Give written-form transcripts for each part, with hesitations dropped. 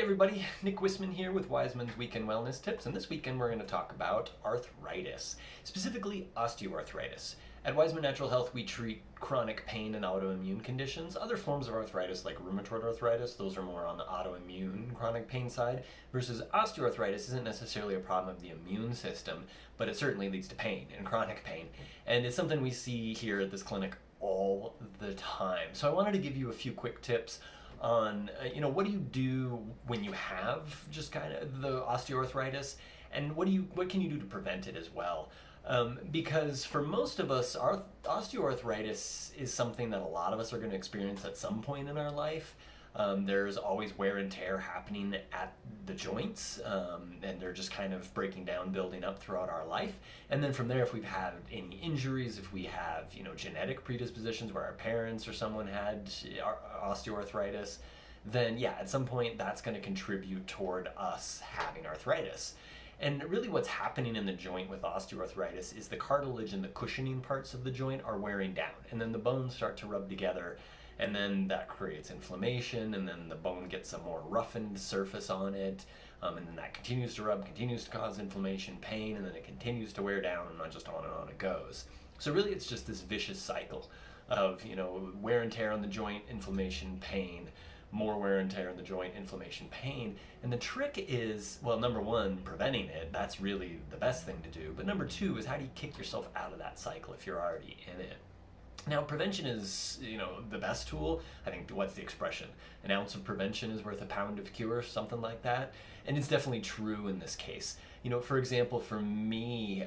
everybody, Nick Wisman here with Wiseman's Weekend Wellness Tips, and this weekend we're going to talk about arthritis, specifically osteoarthritis. At Wiseman Natural Health, we treat chronic pain and autoimmune conditions. Other forms of arthritis, like rheumatoid arthritis, those are more on the autoimmune chronic pain side, versus osteoarthritis isn't necessarily a problem of the immune system, but it certainly leads to pain and chronic pain. And it's something we see here at this clinic all the time. So I wanted to give you a few quick tips on what do you do when you have just kind of the osteoarthritis, and what can you do to prevent it as well, because for most of us, our osteoarthritis is something that a lot of us are going to experience at some point in our life. There's always wear and tear happening at the joints, and they're just kind of breaking down, building up throughout our life. And then from there, if we've had any injuries, if we have genetic predispositions where our parents or someone had osteoarthritis, then yeah, at some point that's going to contribute toward us having arthritis. And really what's happening in the joint with osteoarthritis is the cartilage and the cushioning parts of the joint are wearing down, and then the bones start to rub together, and then that creates inflammation, and then the bone gets a more roughened surface on it, and then that continues to rub, continues to cause inflammation, pain, and then it continues to wear down, and just on and on it goes. So really it's just this vicious cycle of wear and tear on the joint, inflammation, pain, more wear and tear on the joint, inflammation, pain. And the trick is, well, number one, preventing it. That's really the best thing to do. But number two is, how do you kick yourself out of that cycle if you're already in it? Now, prevention is, the best tool. I think, what's the expression? An ounce of prevention is worth a pound of cure, something like that. And it's definitely true in this case. For example, for me,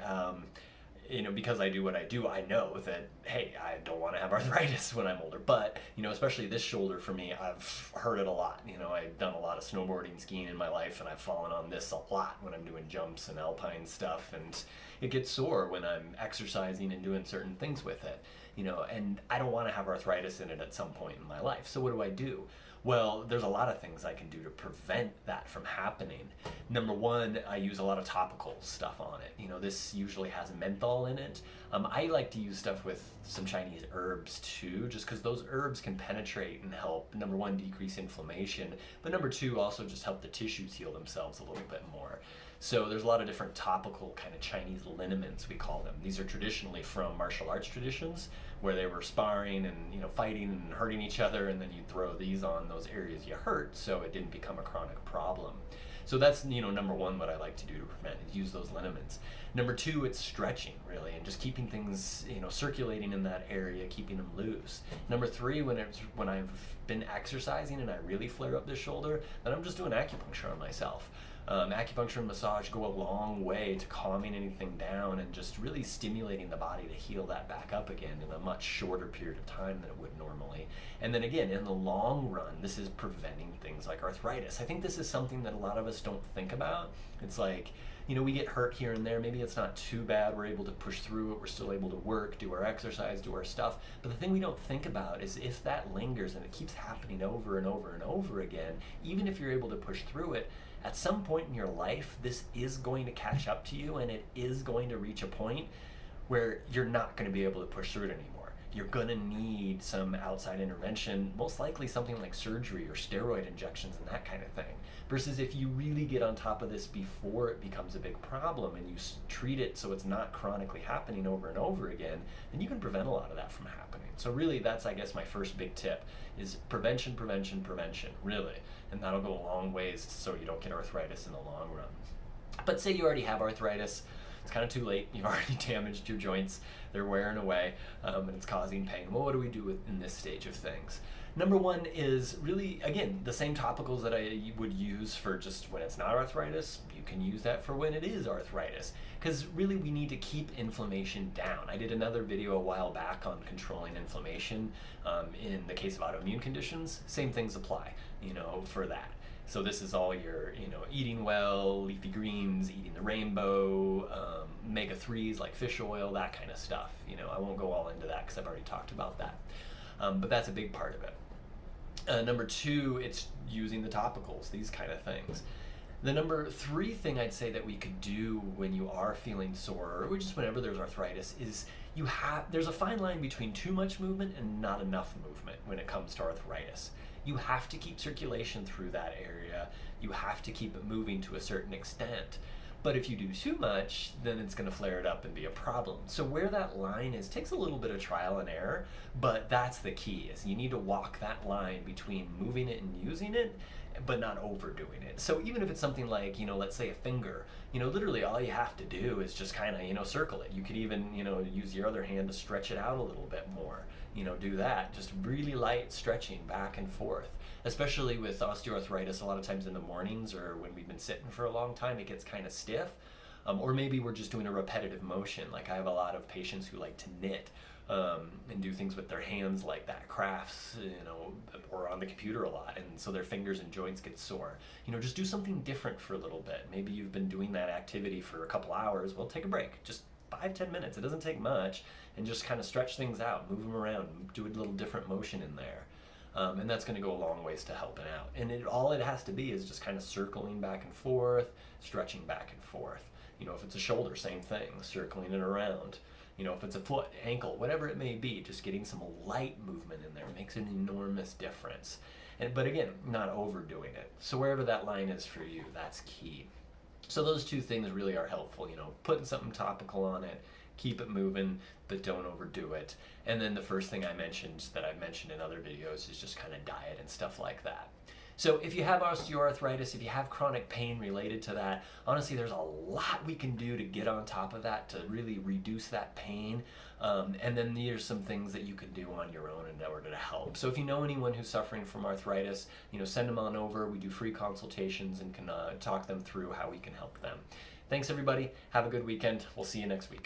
because I do what I do, I know that, hey, I don't want to have arthritis when I'm older. But, especially this shoulder for me, I've heard it a lot. I've done a lot of snowboarding, skiing in my life, and I've fallen on this a lot when I'm doing jumps and alpine stuff. And it gets sore when I'm exercising and doing certain things with it, and I don't want to have arthritis in it at some point in my life. So what do? Well, there's a lot of things I can do to prevent that from happening. Number one, I use a lot of topical stuff on it. This usually has menthol in it. I like to use stuff with some Chinese herbs too, just because those herbs can penetrate and help, number one, decrease inflammation, but number two, also just help the tissues heal themselves a little bit more. So there's a lot of different topical kind of Chinese liniments, we call them. These are traditionally from martial arts traditions where they were sparring and fighting and hurting each other, and then you throw these on those areas you hurt so it didn't become a chronic problem. So that's number one, what I like to do to prevent is use those liniments. Number two, it's stretching really, and just keeping things circulating in that area, keeping them loose. Number three, when I've been exercising and I really flare up this shoulder, then I'm just doing acupuncture on myself. Acupuncture and massage go a long way to calming anything down and just really stimulating the body to heal that back up again in a much shorter period of time than it would normally. And then again, in the long run, this is preventing things like arthritis. I think this is something that a lot of us don't think about. It's like, we get hurt here and there. Maybe it's not too bad. We're able to push through it. We're still able to work, do our exercise, do our stuff. But the thing we don't think about is if that lingers and it keeps happening over and over and over again, even if you're able to push through it, at some point in your life, this is going to catch up to you, and it is going to reach a point where you're not going to be able to push through it anymore. You're going to need some outside intervention, most likely something like surgery or steroid injections and that kind of thing. Versus if you really get on top of this before it becomes a big problem and you treat it so it's not chronically happening over and over again, then you can prevent a lot of that from happening. So really, that's, I guess, my first big tip is prevention, prevention, prevention, really. And that'll go a long ways so you don't get arthritis in the long run. But say you already have arthritis, it's kind of too late, you've already damaged your joints, they're wearing away, and it's causing pain. Well, what do we do in this stage of things? Number one is really, again, the same topicals that I would use for just when it's not arthritis, you can use that for when it is arthritis. Because really we need to keep inflammation down. I did another video a while back on controlling inflammation in the case of autoimmune conditions. Same things apply, for that. So this is all your, eating well, leafy greens, eating the rainbow, omega-3s like fish oil, that kind of stuff. I won't go all into that because I've already talked about that. But that's a big part of it. Number two, it's using the topicals, these kind of things. The number three thing I'd say that we could do when you are feeling sore, or just whenever there's arthritis, is there's a fine line between too much movement and not enough movement when it comes to arthritis. You have to keep circulation through that area. You have to keep it moving to a certain extent. But if you do too much, then it's going to flare it up and be a problem. So where that line is takes a little bit of trial and error, but that's the key, is you need to walk that line between moving it and using it, but not overdoing it. So even if it's something like, let's say a finger, literally all you have to do is just kind of, circle it. You could even, use your other hand to stretch it out a little bit more. Do that. Just really light stretching back and forth. Especially with osteoarthritis, a lot of times in the mornings or when we've been sitting for a long time, it gets kind of stiff. Or maybe we're just doing a repetitive motion. Like I have a lot of patients who like to knit and do things with their hands like that, crafts, or on the computer a lot. And so their fingers and joints get sore. Just do something different for a little bit. Maybe you've been doing that activity for a couple hours. Well, take a break. Just 5-10 minutes. It doesn't take much. And just kind of stretch things out, move them around, do a little different motion in there. And that's going to go a long ways to helping out. And all it has to be is just kind of circling back and forth, stretching back and forth. If it's a shoulder, same thing, circling it around. If it's a foot, ankle, whatever it may be, just getting some light movement in there makes an enormous difference. But again, not overdoing it. So wherever that line is for you, that's key. So those two things really are helpful, putting something topical on it, keep it moving, but don't overdo it. And then the first thing I mentioned that I've mentioned in other videos is just kind of diet and stuff like that. So if you have osteoarthritis, if you have chronic pain related to that, honestly, there's a lot we can do to get on top of that to really reduce that pain. And then there's some things that you can do on your own in order to help. So if you know anyone who's suffering from arthritis, send them on over. We do free consultations and can talk them through how we can help them. Thanks, everybody. Have a good weekend. We'll see you next week.